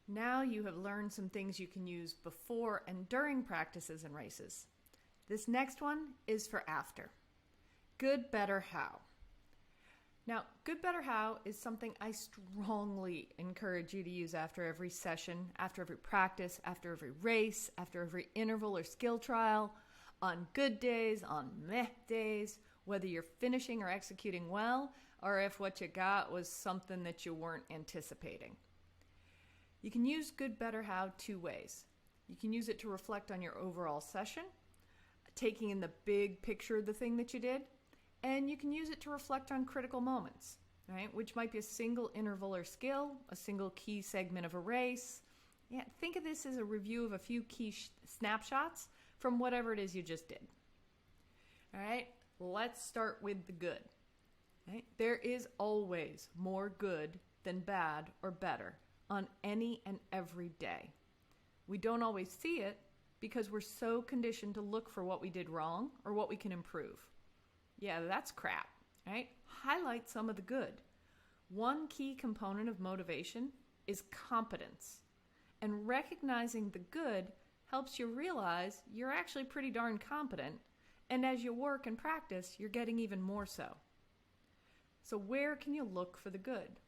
Now you have learned some things you can use before and during practices and races. This next one is for after. Good, better, how. Now, good, better, how is something I strongly encourage you to use after every session, after every practice, after every race, after every interval or skill trial, on good days, on meh days, whether you're finishing or executing well, or if what you got was something that you weren't anticipating. You can use good, better, how two ways. You can use it to reflect on your overall session, taking in the big picture of the thing that you did, and you can use it to reflect on critical moments, right? Which might be a single interval or skill, a single key segment of a race. Yeah, think of this as a review of a few key snapshots from whatever it is you just did. All right, let's start with the good. Right? There is always more good than bad or better on any and every day. We don't always see it because we're so conditioned to look for what we did wrong or what we can improve. Yeah, that's crap, right? Highlight some of the good. One key component of motivation is competence. And recognizing the good helps you realize you're actually pretty darn competent. And as you work and practice, you're getting even more so. So where can you look for the good?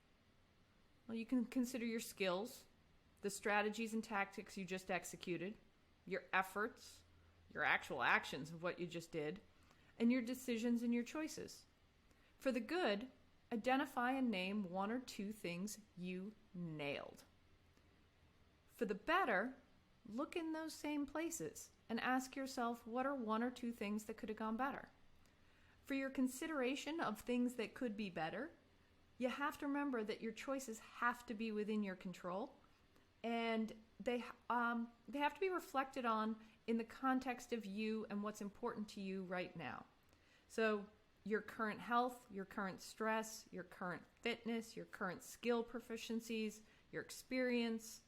Well, you can consider your skills, the strategies and tactics you just executed, your efforts, your actual actions of what you just did, and your decisions and your choices. For the good, identify and name one or two things you nailed. For the better, look in those same places and ask yourself what are one or two things that could have gone better. For your consideration of things that could be better, you have to remember that your choices have to be within your control, and they have to be reflected on in the context of you and what's important to you right now. So your current health, your current stress, your current fitness, your current skill proficiencies, your experience,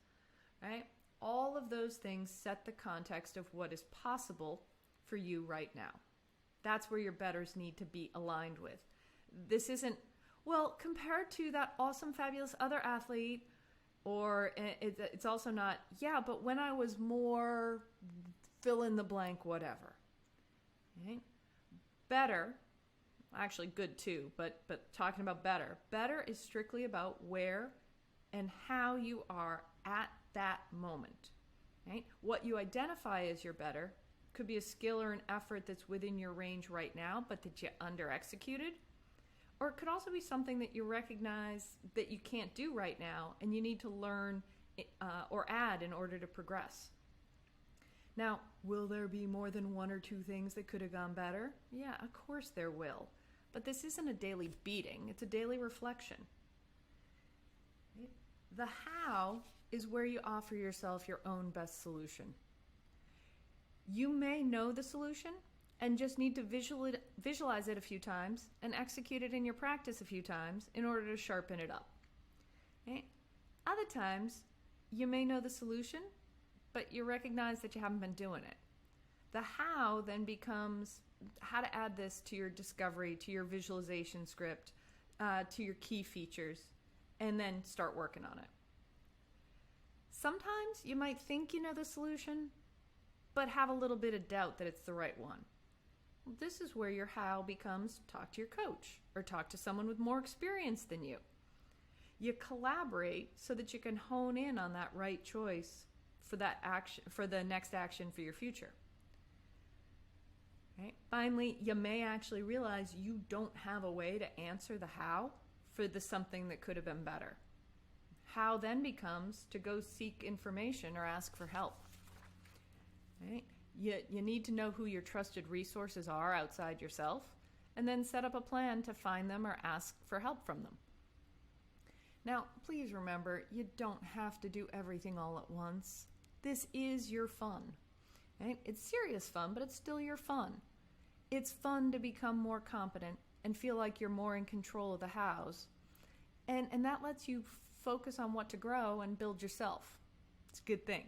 right? All of those things set the context of what is possible for you right now. That's where your betters need to be aligned with. This isn't, well, compared to that awesome, fabulous other athlete, or it's also not, yeah, but when I was more fill in the blank, whatever. Okay? Better, actually good too, but talking about better is strictly about where and how you are at that moment. Right? What you identify as your better could be a skill or an effort that's within your range right now, but that you under-executed. Or it could also be something that you recognize that you can't do right now and you need to learn or add in order to progress. Now, will there be more than one or two things that could have gone better? Yeah, of course there will. But this isn't a daily beating, it's a daily reflection. The how is where you offer yourself your own best solution. You may know the solution and just need to visualize it a few times and execute it in your practice a few times in order to sharpen it up. Okay? Other times, you may know the solution, but you recognize that you haven't been doing it. The how then becomes how to add this to your discovery, to your visualization script, to your key features, and then start working on it. Sometimes you might think you know the solution, but have a little bit of doubt that it's the right one. This is where your how becomes talk to your coach or talk to someone with more experience than you. You collaborate so that you can hone in on that right choice for that action, for the next action for your future. Right? Finally, you may actually realize you don't have a way to answer the how for the something that could have been better. How then becomes to go seek information or ask for help. Right? You need to know who your trusted resources are outside yourself, and then set up a plan to find them or ask for help from them. Now, please remember, you don't have to do everything all at once. This is your fun. Right? It's serious fun, but it's still your fun. It's fun to become more competent and feel like you're more in control of the hows. And that lets you focus on what to grow and build yourself. It's a good thing.